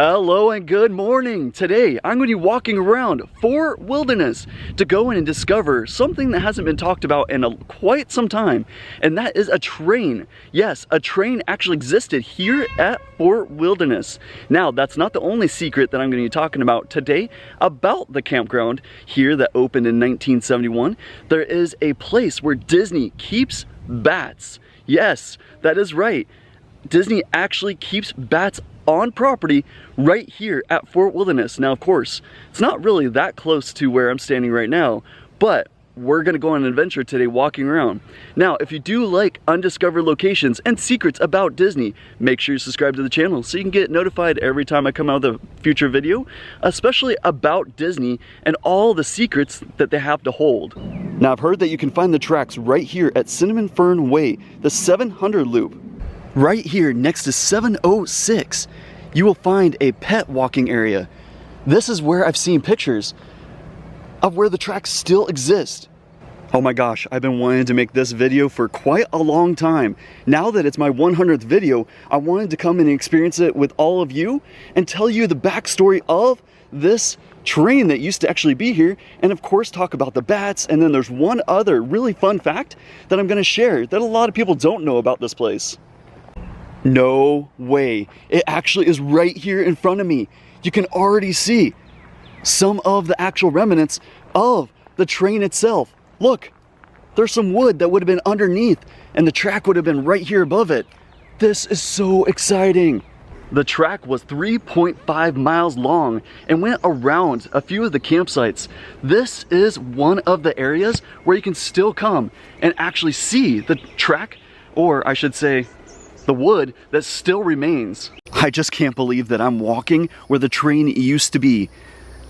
Hello and good morning. Today I'm going to be walking around Fort Wilderness to go in and discover something that hasn't been talked about in quite some time, and that is a train. Yes, a train actually existed here at Fort Wilderness. Now, that's not the only secret that I'm going to be talking about today about the campground here that opened in 1971. There is a place where Disney keeps bats. Yes, that is right. Disney actually keeps bats on property right here at Fort Wilderness. Now, of course, it's not really that close to where I'm standing right now, but we're gonna go on an adventure today walking around. Now, if you do like undiscovered locations and secrets about Disney, make sure you subscribe to the channel so you can get notified every time I come out with a future video, especially about Disney and all the secrets that they have to hold. Now, I've heard that you can find the tracks right here at Cinnamon Fern Way, the 700 loop. Right here next to 706, you will find a pet walking area. This is where I've seen pictures of where the tracks still exist. Oh my gosh, I've been wanting to make this video for quite a long time. Now that it's my 100th video, I wanted to come and experience it with all of you and tell you the backstory of this train that used to actually be here, and of course talk about the bats. And then there's one other really fun fact that I'm going to share that a lot of people don't know about this place. No way. It actually is right here in front of me. You can already see some of the actual remnants of the train itself. Look, there's some wood that would have been underneath and the track would have been right here above it. This is so exciting. The track was 3.5 miles long and went around a few of the campsites. This is one of the areas where you can still come and actually see the track, or I should say, the wood that still remains. I just can't believe that I'm walking where the train used to be.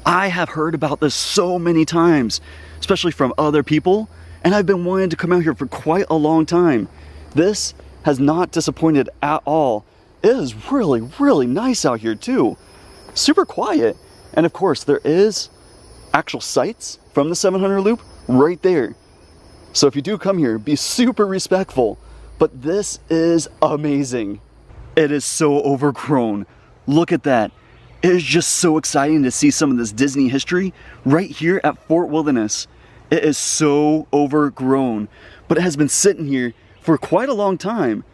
I have heard about this so many times, especially from other people, and I've been wanting to come out here for quite a long time. This has not disappointed at all. It is really, really nice out here too. Super quiet. And of course, there is actual sights from the 700 loop right there. So if you do come here, be super respectful. But this is amazing. It is so overgrown. Look at that. It is just so exciting to see some of this Disney history right here at Fort Wilderness. It is so overgrown, but it has been sitting here for quite a long time.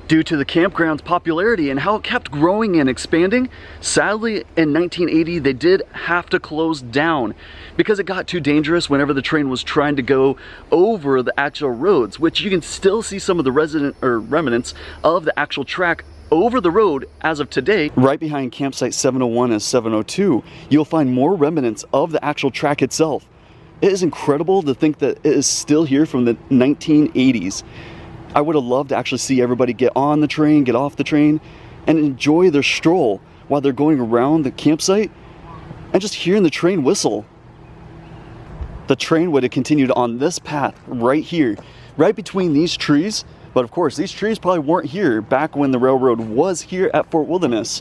Due to the campground's popularity and how it kept growing and expanding, sadly in 1980 they did have to close down because it got too dangerous whenever the train was trying to go over the actual roads, which you can still see some of the remnants of the actual track over the road as of today. Right behind campsite 701 and 702, you'll find more remnants of the actual track itself. It is incredible to think that it is still here from the 1980s. I would have loved to actually see everybody get on the train, get off the train, and enjoy their stroll while they're going around the campsite and just hearing the train whistle. The train would have continued on this path right here, right between these trees. But of course, these trees probably weren't here back when the railroad was here at Fort Wilderness.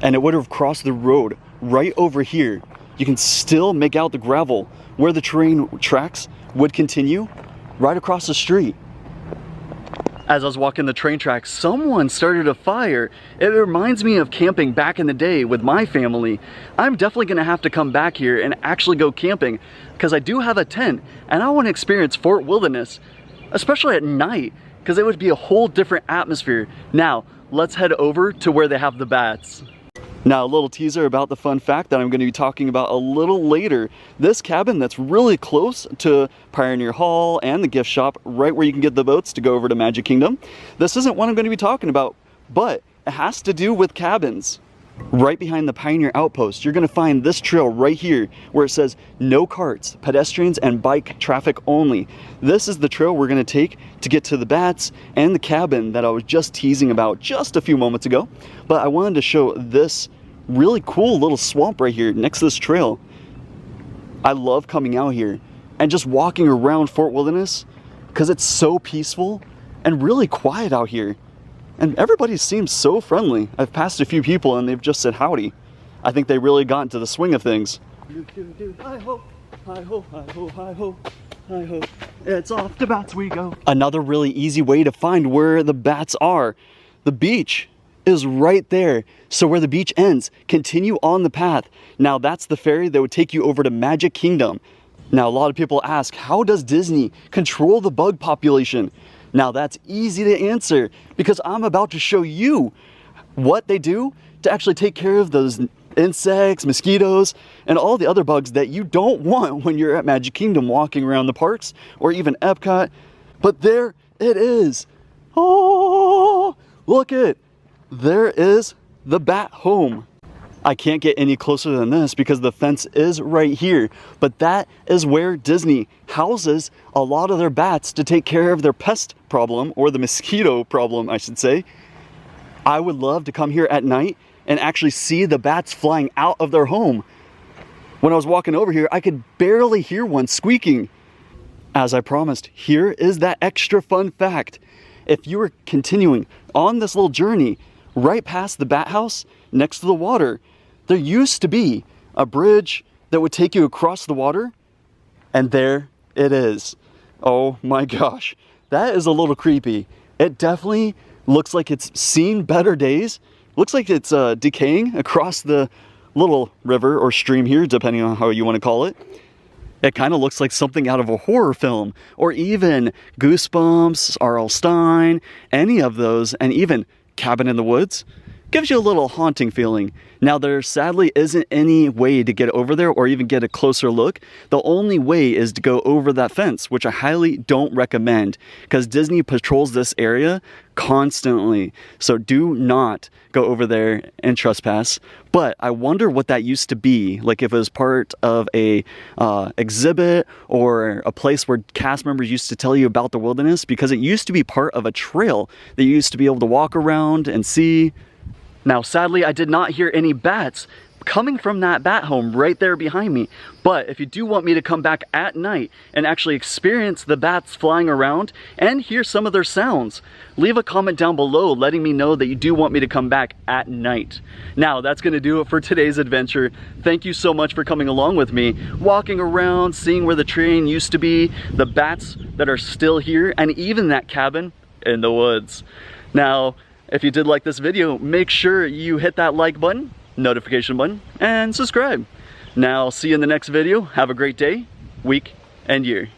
And it would have crossed the road right over here. You can still make out the gravel where the train tracks would continue right across the street. As I was walking the train tracks, someone started a fire. It reminds me of camping back in the day with my family. I'm definitely gonna have to come back here and actually go camping because I do have a tent and I want to experience Fort Wilderness, especially at night, because it would be a whole different atmosphere. Now, let's head over to where they have the bats. Now, a little teaser about the fun fact that I'm going to be talking about a little later. This cabin that's really close to Pioneer Hall and the gift shop, right where you can get the boats to go over to Magic Kingdom. This isn't what I'm going to be talking about, but it has to do with cabins. Right behind the Pioneer Outpost, you're going to find this trail right here where it says no carts, pedestrians and bike traffic only. This is the trail we're going to take to get to the bats and the cabin that I was just teasing about just a few moments ago. But I wanted to show this really cool little swamp right here next to this trail. I love coming out here and just walking around Fort Wilderness because it's so peaceful and really quiet out here. And everybody seems so friendly. I've passed a few people and they've just said howdy. I think they really got into the swing of things. Hi-ho, hi-ho, hi-ho, hi-ho, hi-ho. It's off to bats we go. Another really easy way to find where the bats are. The beach is right there. So where the beach ends, continue on the path. Now that's the ferry that would take you over to Magic Kingdom. Now a lot of people ask, how does Disney control the bug population? Now that's easy to answer because I'm about to show you what they do to actually take care of those insects, mosquitoes, and all the other bugs that you don't want when you're at Magic Kingdom walking around the parks or even Epcot. But there it is. Oh, look it. There is the bat home. I can't get any closer than this because the fence is right here, but that is where Disney houses a lot of their bats to take care of their pest problem, or the mosquito problem, I should say. I would love to come here at night and actually see the bats flying out of their home. When I was walking over here, I could barely hear one squeaking. As I promised, here is that extra fun fact. If you were continuing on this little journey right past the bat house next to the water, there used to be a bridge that would take you across the water, and there it is. Oh my gosh, that is a little creepy. It definitely looks like it's seen better days. Looks like it's decaying across the little river or stream here, depending on how you want to call it. It kind of looks like something out of a horror film, or even Goosebumps, R.L. Stine, any of those, and even Cabin in the Woods. Gives you a little haunting feeling. Now there sadly isn't any way to get over there or even get a closer look. The only way is to go over that fence, which I highly don't recommend because Disney patrols this area constantly. So do not go over there and trespass. But I wonder what that used to be, like if it was part of a exhibit or a place where cast members used to tell you about the wilderness, because it used to be part of a trail that you used to be able to walk around and see. Now, sadly, I did not hear any bats coming from that bat home right there behind me. But if you do want me to come back at night and actually experience the bats flying around and hear some of their sounds, leave a comment down below letting me know that you do want me to come back at night. Now, that's going to do it for today's adventure. Thank you so much for coming along with me, walking around, seeing where the train used to be, the bats that are still here, and even that cabin in the woods. Now, if you did like this video, make sure you hit that like button, notification button, and subscribe. Now, see you in the next video. Have a great day, week, and year.